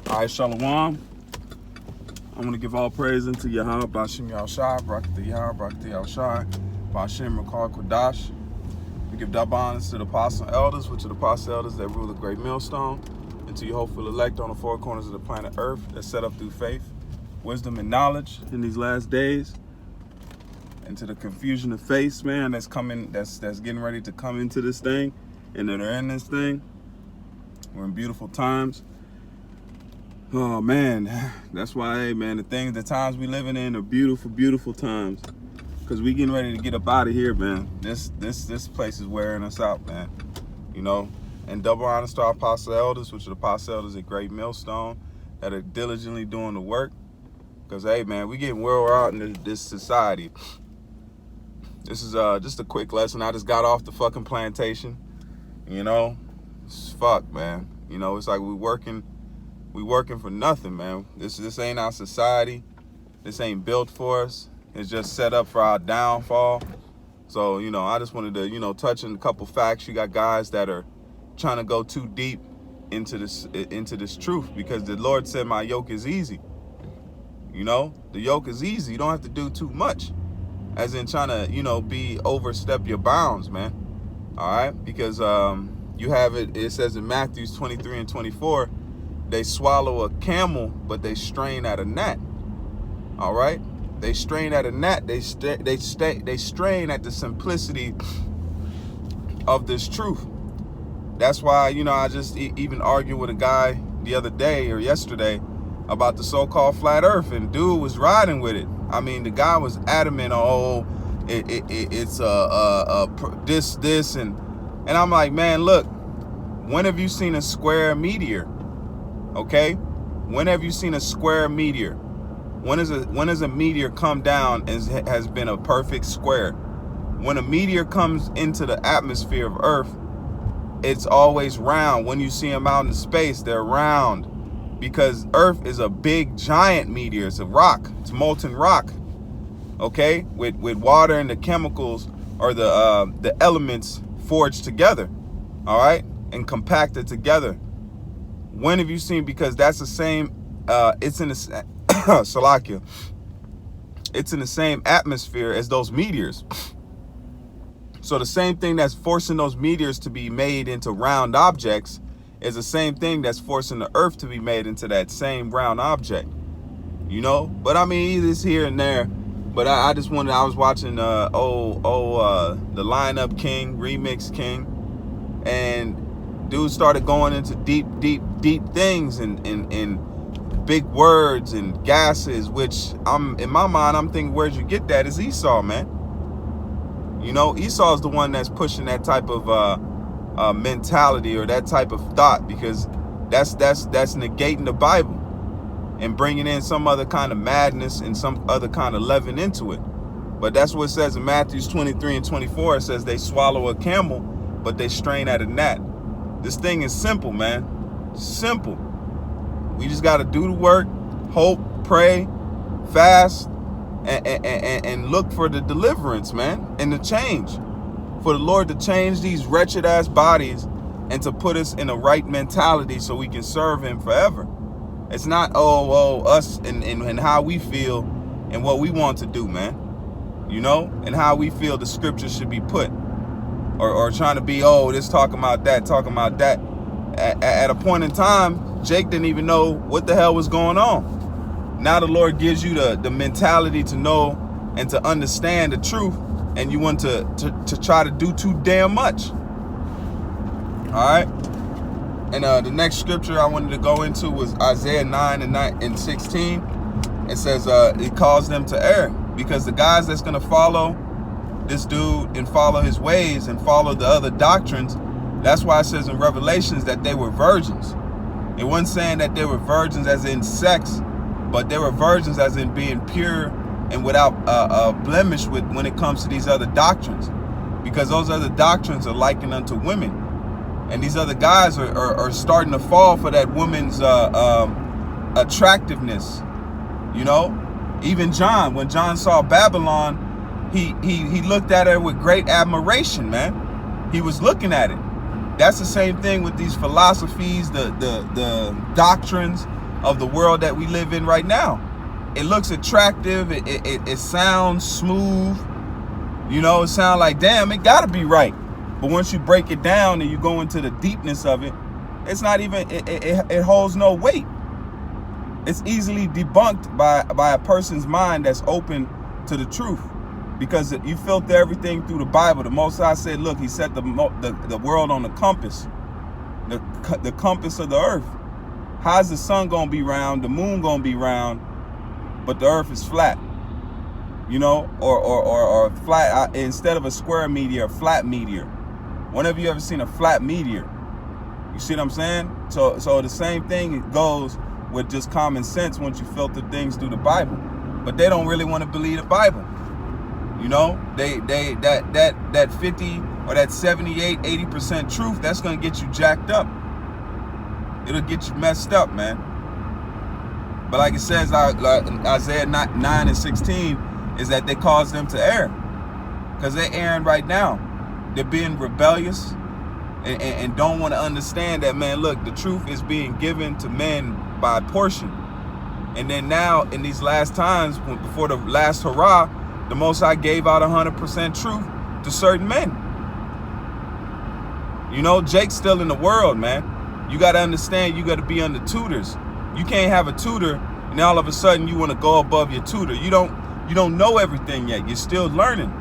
All right, Shalom. I'm going to give all praise unto Yahweh, Bashim Yahushai, Barakatah Yahweh, Barakatah Yahushai, Bashim Rakar Kodash. We give double honors to the apostle elders, which are the apostle elders that rule the great millstone, and to your hopeful elect on the four corners of the planet Earth that's set up through faith, wisdom, and knowledge in these last days, and to the confusion of face, man, that's coming, that's getting ready to come into this thing, and that are in this thing. We're in beautiful times. Oh man, that's why, hey man, the times we living in are beautiful, beautiful times. Cause we getting ready to get up out of here, man. This place is wearing us out, man. You know, and double honors to our apostle elders, which are the apostle elders at Great Millstone, that are diligently doing the work. Cause hey man, we getting where we're out in this society. This is just a quick lesson. I just got off the fucking plantation. You know, it's fuck, man. You know, it's like we working for nothing, man. This ain't our society. This ain't built for us. It's just set up for our downfall. So, you know, I just wanted to, you know, touch on a couple facts. You got guys that are trying to go too deep into this truth, because the Lord said my yoke is easy. You know, the yoke is easy. You don't have to do too much, as in trying to, you know, overstep your bounds, man. All right, because you have it says in Matthew 23 and 24, they swallow a camel, but they strain at a gnat. All right, they strain at a gnat. They strain at the simplicity of this truth. That's why, you know, I just even argued with a guy the other day or yesterday about the so-called flat earth, and dude was riding with it. I mean, the guy was adamant, oh, it's this, and I'm like, man, look, when have you seen a square meteor? Okay, when have you seen a square meteor? When is a meteor come down and has been a perfect square? When a meteor comes into the atmosphere of Earth, it's always round. When you see them out in space, they're round, because Earth is a big giant meteor. It's a rock. It's molten rock. Okay, with water and the chemicals or the elements forged together. All right, and compacted together. When have you seen? Because that's the same. It's in the Salakia. It's in the same atmosphere as those meteors. So the same thing that's forcing those meteors to be made into round objects is the same thing that's forcing the Earth to be made into that same round object. You know, but I mean, it's here and there. But I just wanted. I was watching the Lineup King Remix King, and dude started going into deep things and big words and gases, which in my mind, I'm thinking, where'd you get that? Is Esau, man. You know, Esau's the one that's pushing that type of mentality or that type of thought, because that's negating the Bible and bringing in some other kind of madness and some other kind of leaven into it. But that's what it says in Matthew 23 and 24. It says they swallow a camel, but they strain at a gnat. This thing is simple, man. Simple. We just got to do the work, hope, pray, fast, and look for the deliverance, man, and the change. For the Lord to change these wretched ass bodies and to put us in the right mentality so we can serve him forever. It's not, us and how we feel and what we want to do, man. You know, and how we feel the scripture should be put. Or trying to be, this talking about that. At a point in time, Jake didn't even know what the hell was going on. Now the Lord gives you the mentality to know and to understand the truth, and you want to try to do too damn much. All right. And the next scripture I wanted to go into was Isaiah 9 and 16. It says it calls them to err, because the guys that's going to follow this dude and follow his ways and follow the other doctrines, that's why it says in Revelations that they were virgins. It wasn't saying that they were virgins as in sex, but they were virgins as in being pure and without blemish when it comes to these other doctrines, because those other doctrines are likened unto women, and these other guys are starting to fall for that woman's attractiveness. You know, even John, when John saw Babylon, he looked at her with great admiration, man. He was looking at it. That's the same thing with these philosophies, the doctrines of the world that we live in right now. It looks attractive. It sounds smooth. You know, it sounds like, damn, it gotta be right. But once you break it down and you go into the deepness of it, it's not even, it holds no weight. It's easily debunked by a person's mind that's open to the truth, because you filter everything through the Bible. The Most High said, look, he set the world on the compass, the compass of the earth. How's the sun gonna be round, the moon gonna be round, but the earth is flat? You know, or flat, instead of a square meteor, a flat meteor. When have you ever seen a flat meteor? You see what I'm saying? So the same thing goes with just common sense once you filter things through the Bible. But they don't really want to believe the Bible. You know, that 50 or that 78, 80% truth, that's gonna get you jacked up. It'll get you messed up, man. But like it says, like Isaiah 9:16, is that they cause them to err, because they're erring right now. They're being rebellious and don't want to understand that, man, look, the truth is being given to men by portion. And then now in these last times, before the last hurrah, the Most High gave out 100% truth to certain men. You know, Jake's still in the world, man. You got to understand, you got to be under tutors. You can't have a tutor and all of a sudden you want to go above your tutor. You don't know everything yet. You're still learning.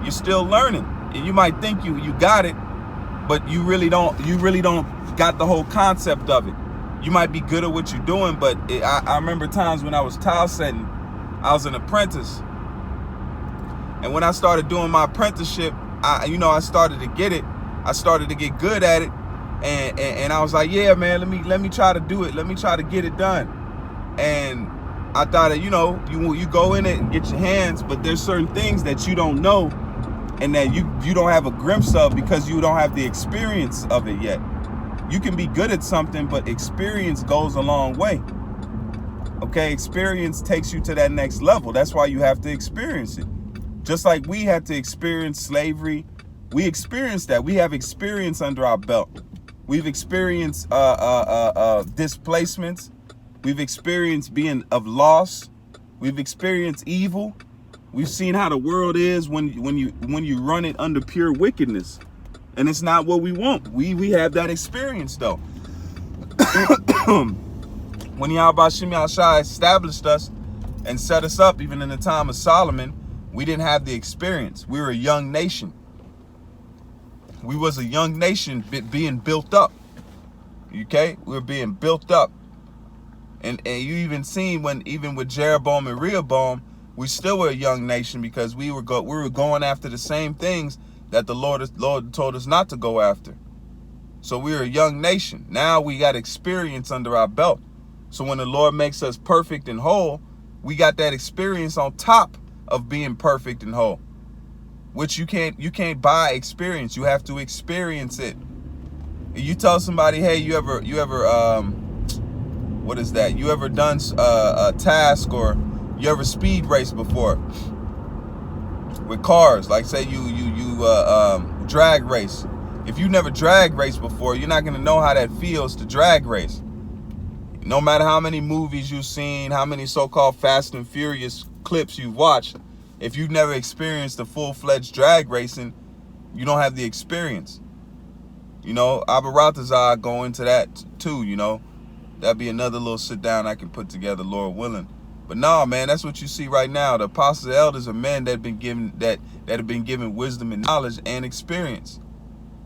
You're still learning. And you might think you got it, but you really don't got the whole concept of it. You might be good at what you're doing, but I remember times when I was tile setting, I was an apprentice. And when I started doing my apprenticeship, I started to get it. I started to get good at it. And I was like, yeah, man, let me try to do it. Let me try to get it done. And I thought that, you go in it and get your hands, but there's certain things that you don't know and that you don't have a glimpse of because you don't have the experience of it yet. You can be good at something, but experience goes a long way. Okay, experience takes you to that next level. That's why you have to experience it. Just like we had to experience slavery, we experienced that. We have experience under our belt. We've experienced displacements. We've experienced being of loss. We've experienced evil. We've seen how the world is when you run it under pure wickedness, and it's not what we want. We have that experience though. When Yahweh Shem Yahushua established us and set us up, even in the time of Solomon, we didn't have the experience. We were a young nation. We was a young nation being built up. Okay, we were being built up. And you even seen even with Jeroboam and Rehoboam, we still were a young nation because we were going after the same things that the Lord told us not to go after. So we were a young nation. Now we got experience under our belt. So when the Lord makes us perfect and whole, we got that experience on top of being perfect and whole, which you can't buy experience. You have to experience it. You tell somebody, hey, you ever what is that? You ever done a task, or you ever speed race before with cars? Like say you drag race. If you never drag race before, you're not gonna know how that feels to drag race. No matter how many movies you've seen, how many so-called Fast and Furious clips you've watched, if you've never experienced the full-fledged drag racing, you don't have the experience. Abba Ratazar go into that too, That'd be another little sit down I can put together, Lord willing. But no, man, that's what you see right now. The apostles and elders are men that have been given wisdom and knowledge and experience.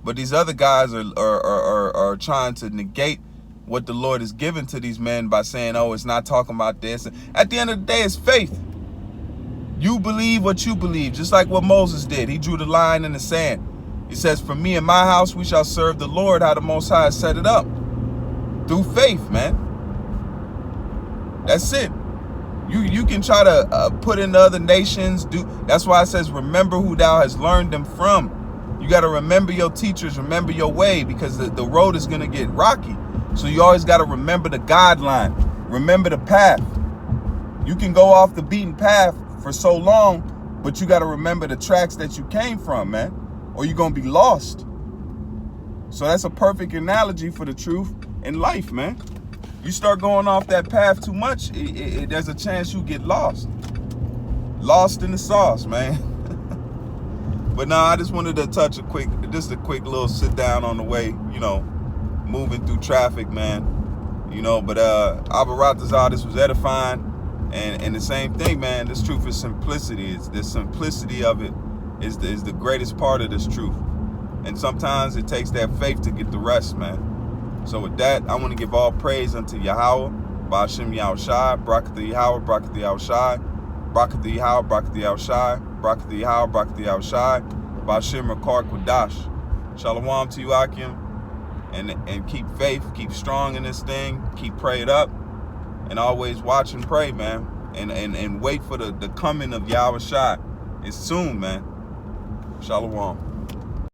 But these other guys are trying to negate what the Lord has given to these men by saying, oh, it's not talking about this. At the end of the day, it's faith. You believe what you believe, just like what Moses did. He drew the line in the sand. He says, for me and my house, we shall serve the Lord, how the Most High set it up. Through faith, man. That's it. You can try to put in other nations. That's why it says, remember who thou hast learned them from. You got to remember your teachers, remember your way, because the road is going to get rocky. So you always got to remember the guideline. Remember the path. You can go off the beaten path for so long, but you got to remember the tracks that you came from, man, or you're going to be lost. So that's a perfect analogy for the truth in life, man. You start going off that path too much, there's a chance you get lost. Lost in the sauce, man. But now I just wanted to touch a quick little sit down on the way, you know, moving through traffic, man. You know, but Abba Ratazar, this was edifying. And the same thing, man, this truth is simplicity. It's the simplicity of it is the greatest part of this truth. And sometimes it takes that faith to get the rest, man. So with that, I want to give all praise unto Yahweh, Ba'ashem Yahushai, Barak Yahweh, Barak Yahushai, Barak Yahweh, Barak Yahushai, Barak Yahweh, Barak Yahushai, Ba'ashem Rakar Kodash. Shalom to you, Akim. And keep faith, keep strong in this thing, keep prayed up, and always watch and pray, man. And wait for the coming of Yahushua. It's soon, man. Shalom.